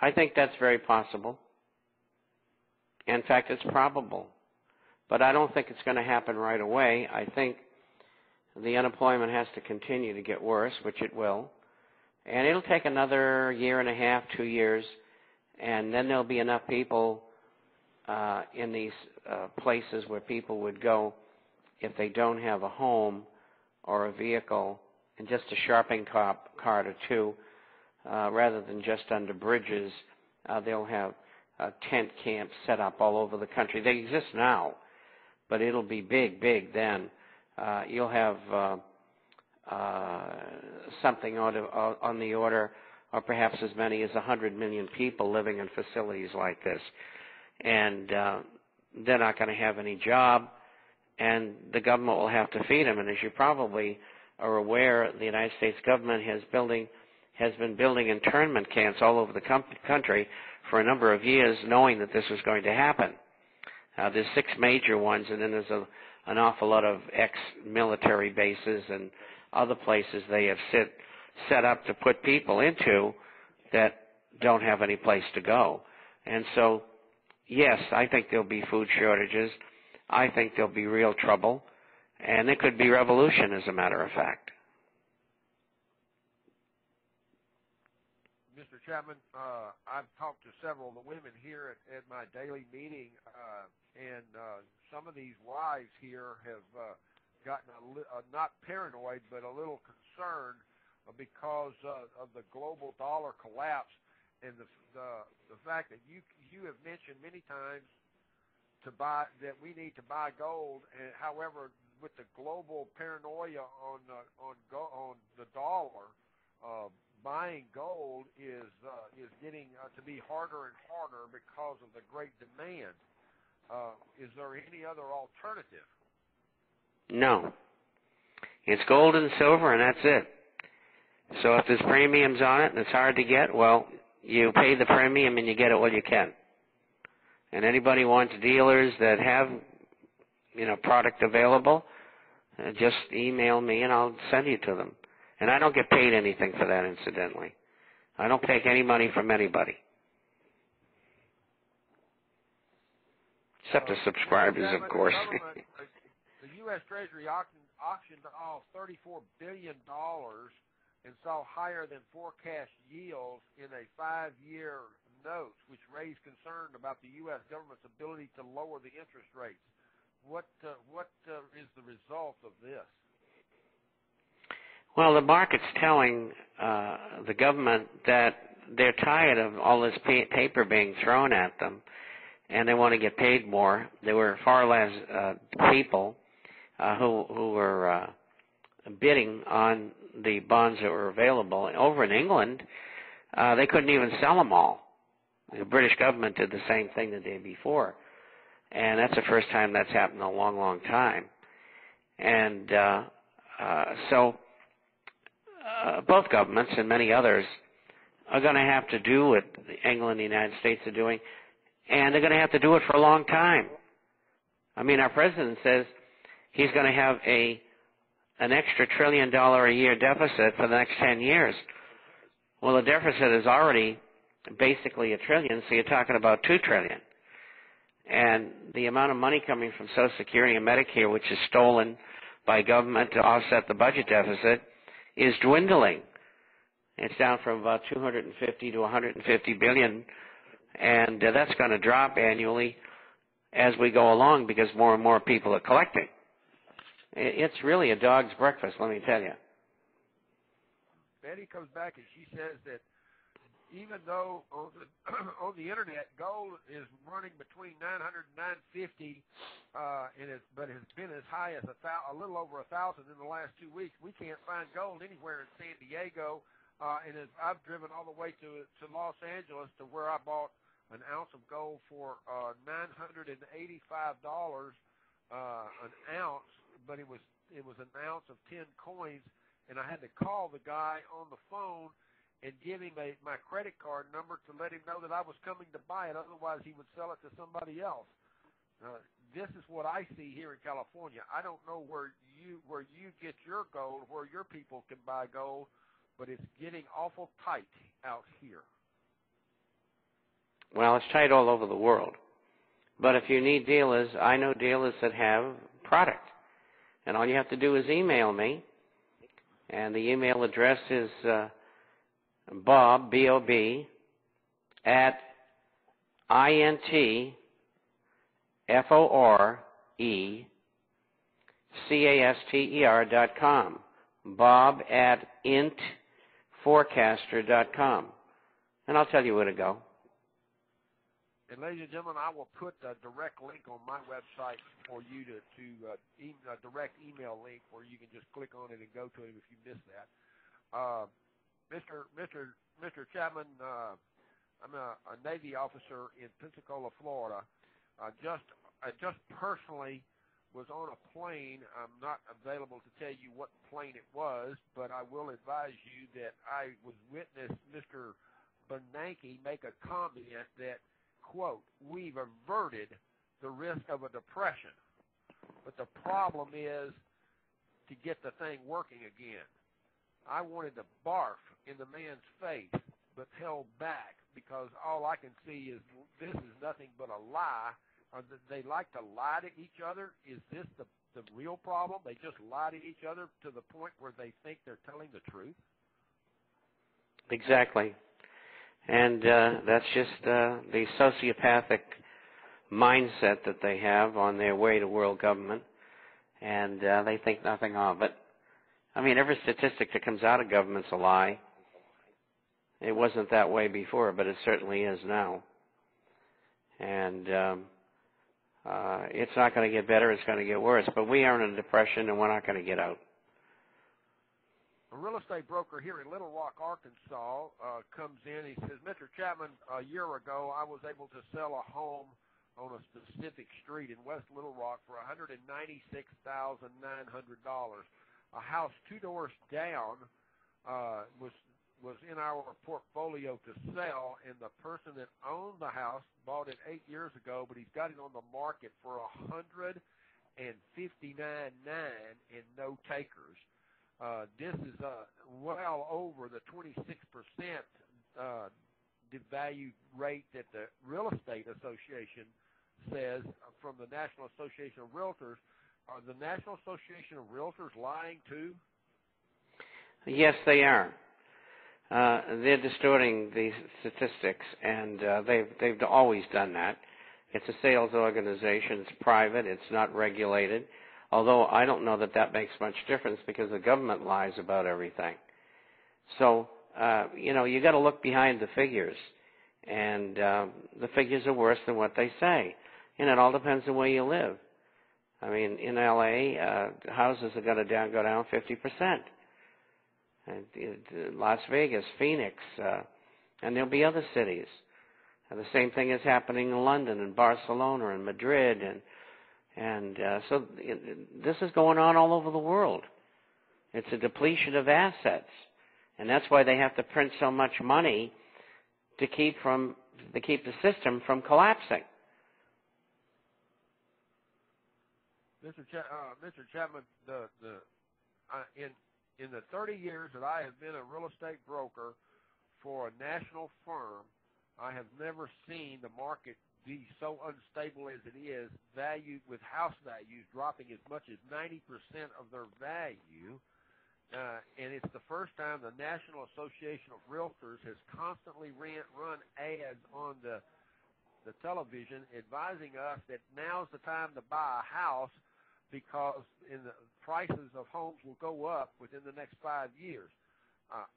I think that's very possible. In fact, it's probable. But I don't think it's going to happen right away. I think the unemployment has to continue to get worse, which it will. And it'll take another year and a half, 2 years, and then there'll be enough people in these places where people would go if they don't have a home or a vehicle and just a shopping cart or two, rather than just under bridges. They'll have tent camps set up all over the country. They exist now, but it'll be big, big then. You'll have something on the order, or perhaps as many as 100 million people living in facilities like this. And they're not going to have any job, and the government will have to feed them. And as you probably are aware, the United States government has been building internment camps all over the country for a number of years, knowing that this was going to happen. There's 6 major ones, and then there's an awful lot of ex-military bases and other places they have set up to put people into that don't have any place to go. And so, yes, I think there'll be food shortages. I think there'll be real trouble, and there could be revolution, as a matter of fact. Mr. Chapman, I've talked to several of the women here at my daily meeting, and some of these wives here have gotten not paranoid, but a little concerned because of the global dollar collapse and the fact that you have mentioned many times that we need to buy gold. And however, with the global paranoia on the dollar, buying gold is getting to be harder and harder because of the great demand. Is there any other alternative? No. It's gold and silver, and that's it. So if there's premiums on it and it's hard to get, well, you pay the premium and you get it while you can. And anybody wants dealers that have, product available, just email me and I'll send you to them. And I don't get paid anything for that, incidentally. I don't take any money from anybody. Except the subscribers, of course. The U.S. Treasury auctioned off $34 billion and saw higher than forecast yields in a 5-year note, which raised concern about the U.S. government's ability to lower the interest rates. What is the result of this? Well, the market's telling the government that they're tired of all this paper being thrown at them, and they want to get paid more. There were far less people who were bidding on the bonds that were available. Over in England, they couldn't even sell them all. The British government did the same thing the day before, and that's the first time that's happened in a long, long time. And so both governments and many others are going to have to do what England and the United States are doing, and they're going to have to do it for a long time. I mean, our president says he's going to have an extra $1 trillion a year deficit for the next 10 years. Well, the deficit is already basically $1 trillion, so you're talking about $2 trillion. And the amount of money coming from Social Security and Medicare, which is stolen by government to offset the budget deficit, is dwindling. It's down from about 250 to 150 billion, and that's going to drop annually as we go along because more and more people are collecting. It's really a dog's breakfast, let me tell you. Betty comes back and she says that even though on the internet gold is running between 900 and 950, but has been as high as a little over 1,000 in the last 2 weeks, we can't find gold anywhere in San Diego. And I've driven all the way to Los Angeles to where I bought an ounce of gold for $985 an ounce, but it was an ounce of 10 coins, and I had to call the guy on the phone and give him my credit card number to let him know that I was coming to buy it. Otherwise, he would sell it to somebody else. This is what I see here in California. I don't know where you get your gold, where your people can buy gold, but it's getting awful tight out here. Well, it's tight all over the world. But if you need dealers, I know dealers that have product. And all you have to do is email me. And the email address is Bob, B-O-B, at INTFORECASTER.com. Bob at intforecaster.com. And I'll tell you where to go. And ladies and gentlemen, I will put a direct link on my website for you to a direct email link where you can just click on it and go to it if you missed that. Mr. Chapman, I'm a Navy officer in Pensacola, Florida. I just personally was on a plane. I'm not available to tell you what plane it was, but I will advise you that I was witness Mr. Bernanke make a comment that, quote, "We've averted the risk of a depression, but the problem is to get the thing working again." I wanted to barf in the man's face, but held back because all I can see is this is nothing but a lie. They like to lie to each other. Is this the real problem? They just lie to each other to the point where they think they're telling the truth? Exactly. And that's just the sociopathic mindset that they have on their way to world government, and they think nothing of it. I mean, every statistic that comes out of government's a lie. It wasn't that way before, but it certainly is now. And it's not going to get better, it's going to get worse. But we are in a depression, and we're not going to get out. A real estate broker here in Little Rock, Arkansas, comes in. He says, "Mr. Chapman, a year ago I was able to sell a home on a specific street in West Little Rock for $196,900. A house 2 doors down was in our portfolio to sell, and the person that owned the house bought it 8 years ago, but he's got it on the market for $159,900 and no takers." This is well over the 26% devalue rate that the Real Estate Association says from the National Association of Realtors. Are the National Association of Realtors lying too? Yes, they are. They're distorting the statistics, and they've always done that. It's a sales organization. It's private. It's not regulated. Although I don't know that makes much difference because the government lies about everything. So, you got to look behind the figures. And the figures are worse than what they say. And it all depends on where you live. I mean, in L.A., houses are going to go down 50%. And Las Vegas, Phoenix, and there'll be other cities. And the same thing is happening in London and Barcelona and Madrid and so this is going on all over the world. It's a depletion of assets, and that's why they have to print so much money to keep the system from collapsing. Mr. Chapman, in the 30 years that I have been a real estate broker for a national firm, I have never seen the market be so unstable as it is, valued with house values dropping as much as 90% of their value. And it's the first time the National Association of Realtors has constantly run ads on the television advising us that now's the time to buy a house because the prices of homes will go up within the next 5 years.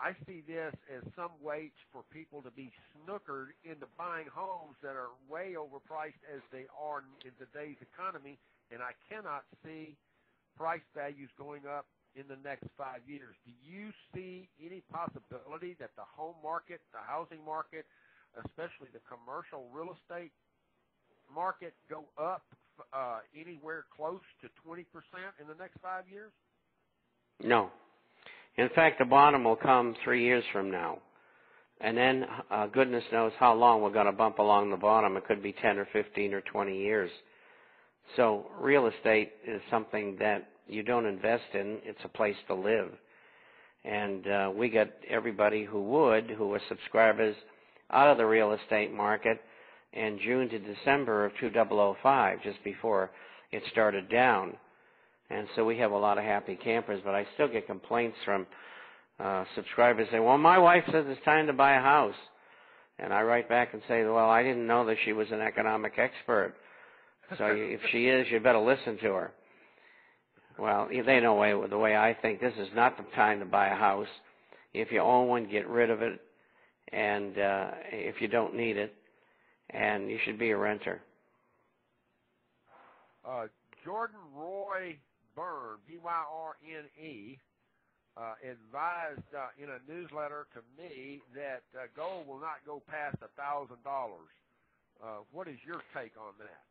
I see this as some ways for people to be snookered into buying homes that are way overpriced as they are in today's economy, and I cannot see price values going up in the next 5 years. Do you see any possibility that the home market, the housing market, especially the commercial real estate market, go up anywhere close to 20% in the next 5 years? No. In fact, the bottom will come 3 years from now. And then goodness knows how long we're going to bump along the bottom. It could be 10 or 15 or 20 years. So real estate is something that you don't invest in. It's a place to live. And we got everybody who are subscribers out of the real estate market in June to December of 2005, just before it started down. And so we have a lot of happy campers, but I still get complaints from subscribers saying, well, my wife says it's time to buy a house. And I write back and say, well, I didn't know that she was an economic expert. So if she is, you better listen to her. Well, they know the way I think. This is not the time to buy a house. If you own one, get rid of it, and if you don't need it, and you should be a renter. Jordan Roy Byrne, B-Y-R-N-E, advised in a newsletter to me that gold will not go past $1,000. What is your take on that?